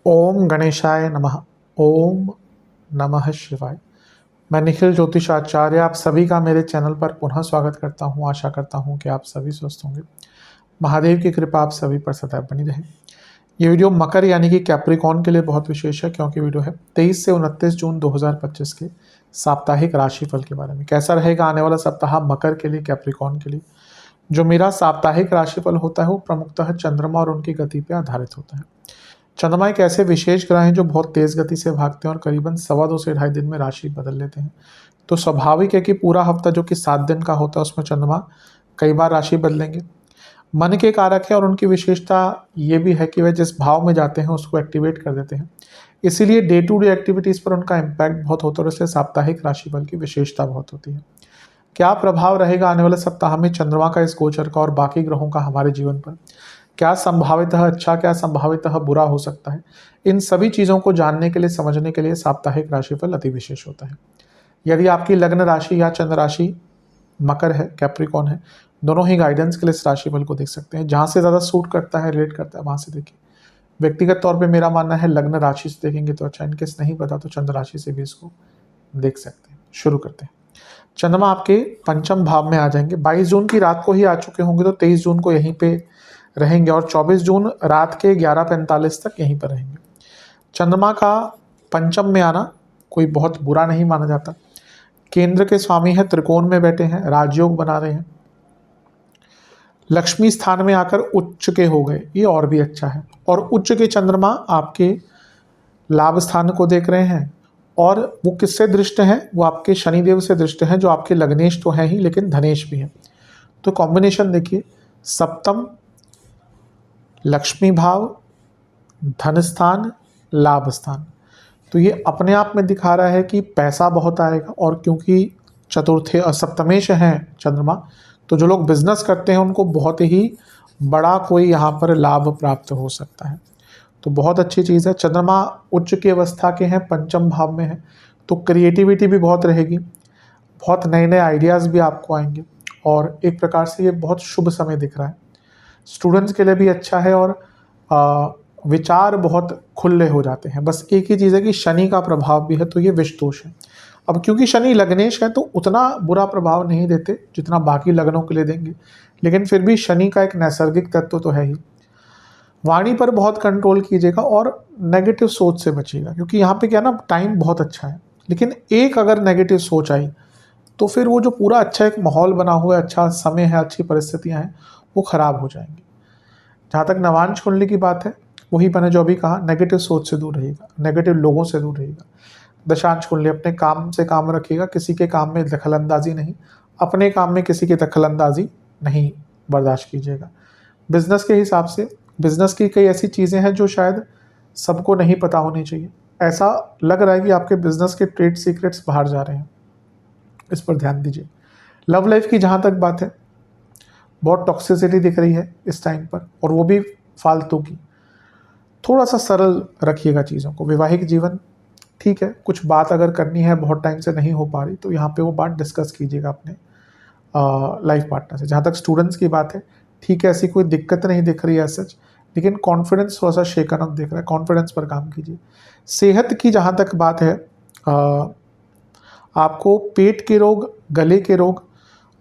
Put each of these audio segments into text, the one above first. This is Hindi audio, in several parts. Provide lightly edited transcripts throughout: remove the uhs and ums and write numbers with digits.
ओम गणेशाय नमः। ओम नमः शिवाय। मैं निखिल ज्योतिष आचार्य आप सभी का मेरे चैनल पर पुनः स्वागत करता हूं। आशा करता हूं कि आप सभी स्वस्थ होंगे। महादेव की कृपा आप सभी पर सदैव बनी रहे। ये वीडियो मकर यानी कि कैप्रिकॉर्न के लिए बहुत विशेष है, क्योंकि वीडियो है 23 से 29 जून 2025 के साप्ताहिक राशिफल के बारे में। कैसा रहेगा आने वाला सप्ताह मकर के लिए, कैप्रिकॉर्न के लिए। जो मेरा साप्ताहिक राशिफल होता है वो प्रमुखतः चंद्रमा और उनकी गति पर आधारित होता है। चंद्रमा एक ऐसे विशेष ग्रह हैं जो बहुत तेज गति से भागते हैं और करीबन 2.25 से 2.5 दिन में राशि बदल लेते हैं। तो स्वाभाविक है कि पूरा हफ्ता जो कि 7 दिन का होता है उसमें चंद्रमा कई बार राशि बदलेंगे। मन के कारक है और उनकी विशेषता ये भी है कि वे जिस भाव में जाते हैं उसको एक्टिवेट कर देते हैं। इसीलिए डे टू डे एक्टिविटीज़ पर उनका इम्पैक्ट बहुत होता है और इसलिए साप्ताहिक राशिफल की विशेषता बहुत होती है। क्या प्रभाव रहेगा आने वाले सप्ताह में चंद्रमा का, इस गोचर का और बाकी ग्रहों का हमारे जीवन पर? क्या संभावितः अच्छा, क्या संभावितः बुरा हो सकता है? इन सभी चीज़ों को जानने के लिए, समझने के लिए साप्ताहिक राशिफल अति विशेष होता है। यदि आपकी लग्न राशि या चंद्र राशि मकर है, कैप्रिकॉर्न है, दोनों ही गाइडेंस के लिए इस राशिफल को देख सकते हैं। जहाँ से ज़्यादा सूट करता है, रिलेट करता है, वहाँ से देखिए। व्यक्तिगत तौर पे मेरा मानना है लग्न राशि से देखेंगे तो अच्छा, इनकेस नहीं पता तो चंद्र राशि से भी इसको देख सकते हैं। शुरू करते हैं। चंद्रमा आपके पंचम भाव में आ जाएंगे। 22 जून की रात को ही आ चुके होंगे, तो 23 जून को यहीं पे रहेंगे और 24 जून रात के 11:45 तक यहीं पर रहेंगे। चंद्रमा का पंचम में आना कोई बहुत बुरा नहीं माना जाता। केंद्र के स्वामी है, त्रिकोण में बैठे हैं, राजयोग बना रहे हैं, लक्ष्मी स्थान में आकर उच्च के हो गए, ये और भी अच्छा है। और उच्च के चंद्रमा आपके लाभ स्थान को देख रहे हैं और वो किससे दृष्ट हैं? वो आपके शनिदेव से दृष्ट हैं, जो आपके लग्नेश तो हैं ही लेकिन धनेश भी हैं। तो कॉम्बिनेशन देखिए, सप्तम, लक्ष्मी भाव, धन स्थान, लाभ स्थान। तो ये अपने आप में दिखा रहा है कि पैसा बहुत आएगा। और क्योंकि चतुर्थे और सप्तमेश हैं चंद्रमा, तो जो लोग बिजनेस करते हैं उनको बहुत ही बड़ा कोई यहाँ पर लाभ प्राप्त हो सकता है। तो बहुत अच्छी चीज़ है। चंद्रमा उच्च की अवस्था के हैं, पंचम भाव में है, तो क्रिएटिविटी भी बहुत रहेगी, बहुत नए नए आइडियाज़ भी आपको आएंगे और एक प्रकार से ये बहुत शुभ समय दिख रहा है। स्टूडेंट्स के लिए भी अच्छा है और विचार बहुत खुले हो जाते हैं। बस एक ही चीज़ है कि शनि का प्रभाव भी है, तो ये विष दोष है। अब क्योंकि शनि लग्नेश है तो उतना बुरा प्रभाव नहीं देते जितना बाकी लग्नों के लिए देंगे, लेकिन फिर भी शनि का एक नैसर्गिक तत्व तो है ही। वाणी पर बहुत कंट्रोल कीजिएगा और नेगेटिव सोच से बचिएगा, क्योंकि यहाँ पे क्या ना, टाइम बहुत अच्छा है, लेकिन एक अगर नेगेटिव सोच आई तो फिर वो जो पूरा अच्छा एक माहौल बना हुआ है, अच्छा समय है, अच्छी परिस्थितियाँ हैं, वो खराब हो जाएंगी। जहाँ तक नवांश कुंडली की बात है, वही मैंने जो अभी कहा, नेगेटिव सोच से दूर रहिएगा, नेगेटिव लोगों से दूर रहिएगा। दशांश कुंडली, अपने काम से काम रखिएगा, किसी के काम में दखलंदाजी नहीं, अपने काम में किसी की दखलंदाजी नहीं बर्दाश्त कीजिएगा। बिजनेस के हिसाब से, बिजनेस की कई ऐसी चीज़ें हैं जो शायद सबको नहीं पता होनी चाहिए। ऐसा लग रहा है कि आपके बिजनेस के ट्रेड सीक्रेट्स बाहर जा रहे हैं, इस पर ध्यान दीजिए। लव लाइफ की जहाँ तक बात है, बहुत टॉक्सिसिटी दिख रही है इस टाइम पर, और वो भी फालतू की। थोड़ा सा सरल रखिएगा चीज़ों को। वैवाहिक जीवन ठीक है, कुछ बात अगर करनी है, बहुत टाइम से नहीं हो पा रही, तो यहाँ पे वो बात डिस्कस कीजिएगा अपने लाइफ पार्टनर से। जहाँ तक स्टूडेंट्स की बात है, ठीक है, ऐसी कोई दिक्कत नहीं दिख रही है सच, लेकिन कॉन्फिडेंस थोड़ा सा शेकन अप दिख रहा है, कॉन्फिडेंस पर काम कीजिए। सेहत की जहाँ तक बात है, आपको पेट के रोग, गले के रोग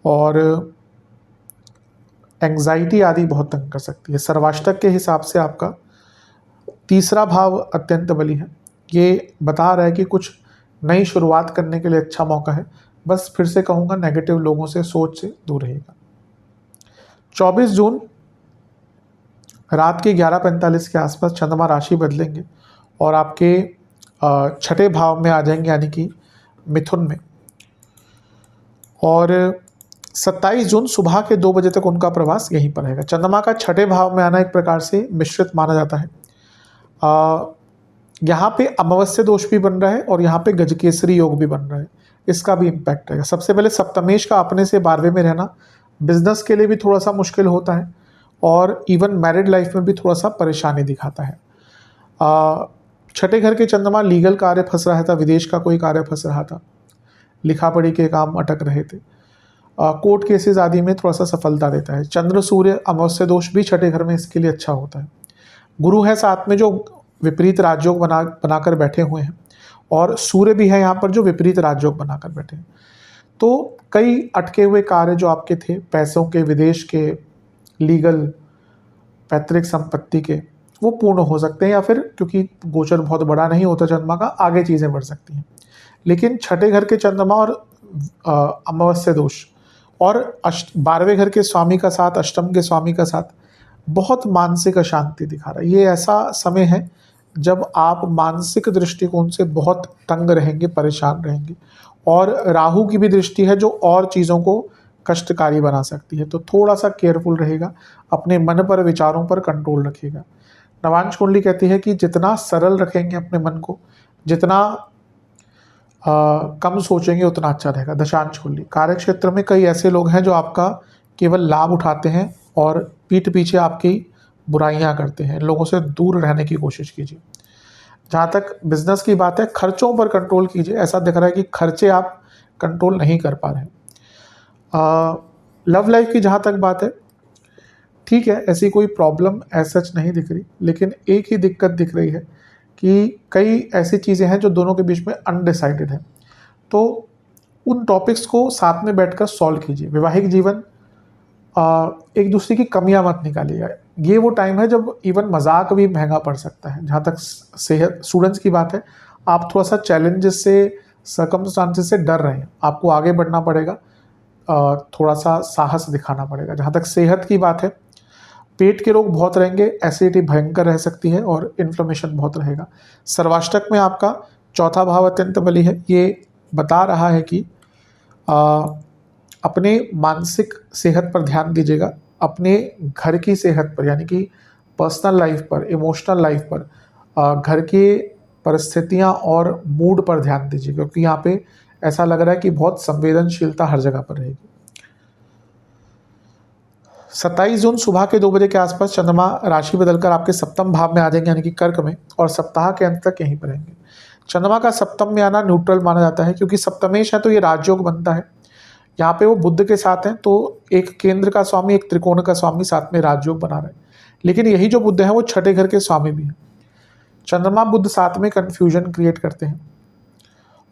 और एंग्जाइटी आदि बहुत तंग कर सकती है। सर्वाष्टक के हिसाब से आपका तीसरा भाव अत्यंत बली है, ये बता रहा है कि कुछ नई शुरुआत करने के लिए अच्छा मौका है। बस फिर से कहूँगा, नेगेटिव लोगों से, सोच से दूर रहिएगा। 24 जून रात के 11:45 के आसपास चंद्रमा राशि बदलेंगे और आपके छठे भाव में आ जाएंगे, यानी कि मिथुन में। और 27 जून सुबह के 2 बजे तक उनका प्रवास यहीं पर रहेगा। चंद्रमा का छठे भाव में आना एक प्रकार से मिश्रित माना जाता है। यहाँ पे अमावस्या दोष भी बन रहा है और यहाँ पे गजकेसरी योग भी बन रहा है, इसका भी इम्पैक्ट रहेगा। सबसे पहले सप्तमेश का अपने से 12वें में रहना बिजनेस के लिए भी थोड़ा सा मुश्किल होता है और इवन मैरिड लाइफ में भी थोड़ा सा परेशानी दिखाता है। छठे घर के चंद्रमा लीगल कार्य फंस रहा था, विदेश का कोई कार्य फंस रहा था, लिखा पढ़ी के काम अटक रहे थे, कोर्ट केसेस आदि में थोड़ा सा सफलता देता है। चंद्र सूर्य अमावस्या दोष भी छठे घर में इसके लिए अच्छा होता है। गुरु है साथ में जो विपरीत राजयोग बनाकर बैठे हुए हैं, और सूर्य भी है यहाँ पर जो विपरीत राजयोग बनाकर बैठे हैं। तो कई अटके हुए कार्य जो आपके थे, पैसों के, विदेश के, लीगल, पैतृक संपत्ति के, वो पूर्ण हो सकते हैं, या फिर क्योंकि गोचर बहुत बड़ा नहीं होता चंद्रमा का, आगे चीज़ें बढ़ सकती हैं। लेकिन छठे घर के चंद्रमा और अमावस्या दोष और 12वें घर के स्वामी का साथ, अष्टम के स्वामी का साथ बहुत मानसिक अशांति दिखा रहा है। ये ऐसा समय है जब आप मानसिक दृष्टिकोण से बहुत तंग रहेंगे, परेशान रहेंगे, और राहु की भी दृष्टि है जो और चीज़ों को कष्टकारी बना सकती है। तो थोड़ा सा केयरफुल रहेगा, अपने मन पर, विचारों पर कंट्रोल रखेगा। नवांश कुंडली कहती है कि जितना सरल रखेंगे अपने मन को, जितना कम सोचेंगे, उतना अच्छा रहेगा। दशांश कुंडली, कार्य क्षेत्र में कई ऐसे लोग हैं जो आपका केवल लाभ उठाते हैं और पीठ पीछे आपकी बुराइयां करते हैं। लोगों से दूर रहने की कोशिश कीजिए। जहाँ तक बिजनेस की बात है, खर्चों पर कंट्रोल कीजिए। ऐसा दिख रहा है कि खर्चे आप कंट्रोल नहीं कर पा रहे हैं। लव लाइफ की जहाँ तक बात है, ठीक है, ऐसी कोई प्रॉब्लम ऐसा सच नहीं दिख रही, लेकिन एक ही दिक्कत दिख रही है कि कई ऐसी चीज़ें हैं जो दोनों के बीच में अनडिसाइडेड है। तो उन टॉपिक्स को साथ में बैठकर सॉल्व कीजिए। वैवाहिक जीवन, एक दूसरे की कमियां मत निकालिएगा। ये वो टाइम है जब इवन मजाक भी महंगा पड़ सकता है। जहाँ तक सेहत, स्टूडेंट्स की बात है, आप थोड़ा सा चैलेंजेस से, सर्कमस्टांसेस से डर रहे हैं, आपको आगे बढ़ना पड़ेगा, थोड़ा सा साहस दिखाना पड़ेगा। जहाँ तक सेहत की बात है, पेट के रोग बहुत रहेंगे, एसिडिटी भयंकर रह सकती है और इन्फ्लेमेशन बहुत रहेगा। सर्वाष्टक में आपका चौथा भाव अत्यंत बली है। ये बता रहा है कि अपने मानसिक सेहत पर ध्यान दीजिएगा, अपने घर की सेहत पर, यानी कि पर्सनल लाइफ पर, इमोशनल लाइफ पर, घर की परिस्थितियां और मूड पर ध्यान दीजिए, क्योंकि यहाँ पे ऐसा लग रहा है कि बहुत संवेदनशीलता हर जगह पर रहेगी। 27 जून सुबह के 2 बजे के आसपास चंद्रमा राशि बदलकर आपके सप्तम भाव में आ जाएंगे, यानी कि कर्क में, और सप्ताह के अंत तक यहीं पर रहेंगे। चंद्रमा का सप्तम में आना न्यूट्रल माना जाता है, क्योंकि सप्तमेश है तो ये राजयोग बनता है। यहाँ पे वो बुध के साथ हैं, तो एक केंद्र का स्वामी, एक त्रिकोण का स्वामी साथ में राजयोग बना रहे हैं। लेकिन यही जो बुध है वो छठे घर के स्वामी भी हैं। चंद्रमा बुध साथ में कन्फ्यूजन क्रिएट करते हैं,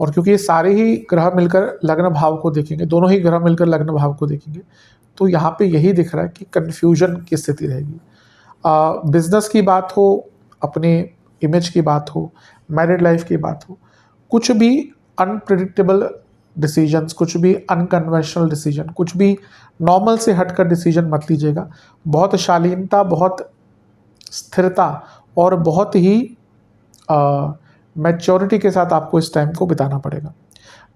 और क्योंकि ये सारे ही ग्रह मिलकर लग्न भाव को देखेंगे, दोनों ही ग्रह मिलकर लग्न भाव को देखेंगे, तो यहाँ पे यही दिख रहा है कि कन्फ्यूजन की स्थिति रहेगी। बिजनेस की बात हो, अपने इमेज की बात हो, मैरिड लाइफ की बात हो, कुछ भी अनप्रेडिक्टेबल डिसीजंस, कुछ भी अनकन्वेंशनल डिसीजन, कुछ भी नॉर्मल से हटकर डिसीजन मत लीजिएगा। बहुत शालीनता, बहुत स्थिरता और बहुत ही मैच्योरिटी के साथ आपको इस टाइम को बिताना पड़ेगा।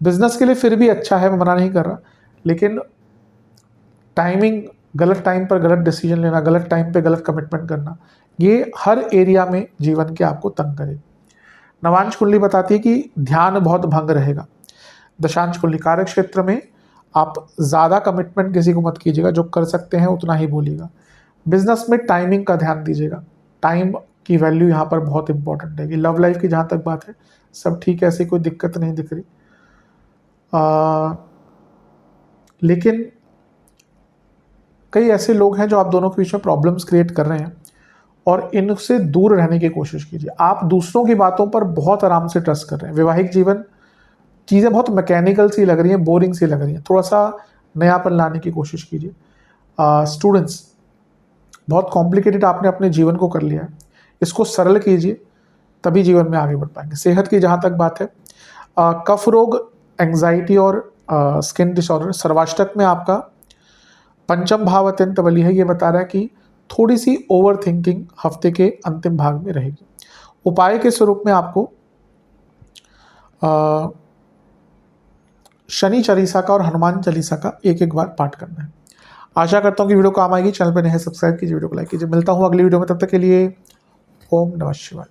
बिजनेस के लिए फिर भी अच्छा है, मैं मना नहीं कर रहा, लेकिन टाइमिंग, गलत टाइम पर गलत डिसीजन लेना, गलत टाइम पे गलत कमिटमेंट करना, ये हर एरिया में जीवन के आपको तंग करेगा। नवांश कुंडली बताती है कि ध्यान बहुत भंग रहेगा। दशांश कुंडली, कार्य क्षेत्र में आप ज़्यादा कमिटमेंट किसी को मत कीजिएगा, जो कर सकते हैं उतना ही बोलिएगा। बिजनेस में टाइमिंग का ध्यान दीजिएगा, टाइम की वैल्यू यहाँ पर बहुत इंपॉर्टेंट रहेगी। लव लाइफ की जहाँ तक बात है, सब ठीक है, ऐसी कोई दिक्कत नहीं दिख रही, लेकिन कई ऐसे लोग हैं जो आप दोनों के बीच में प्रॉब्लम्स क्रिएट कर रहे हैं, और इनसे दूर रहने की कोशिश कीजिए। आप दूसरों की बातों पर बहुत आराम से ट्रस्ट कर रहे हैं। वैवाहिक जीवन, चीज़ें बहुत मैकेनिकल सी लग रही हैं, बोरिंग सी लग रही हैं, थोड़ा सा नयापन लाने की कोशिश कीजिए। स्टूडेंट्स, बहुत कॉम्प्लिकेटेड आपने अपने जीवन को कर लिया है, इसको सरल कीजिए, तभी जीवन में आगे बढ़ पाएंगे। सेहत की जहाँ तक बात है, कफ रोग, एंग्जाइटी और स्किन डिसऑर्डर, सर्वाष्टक में आपका पंचम भाव अत्यंत बली है। ये बता रहा है कि थोड़ी सी ओवर थिंकिंग हफ्ते के अंतिम भाग में रहेगी। उपाय के स्वरूप में आपको शनि चालीसा का और हनुमान चालीसा का एक एक बार पाठ करना है। आशा करता हूँ कि वीडियो काम आएगी। चैनल पर नए हैं, सब्सक्राइब कीजिए, वीडियो को लाइक कीजिए। मिलता हूँ अगली वीडियो में, तब तक के लिए ओम नमः शिवाय।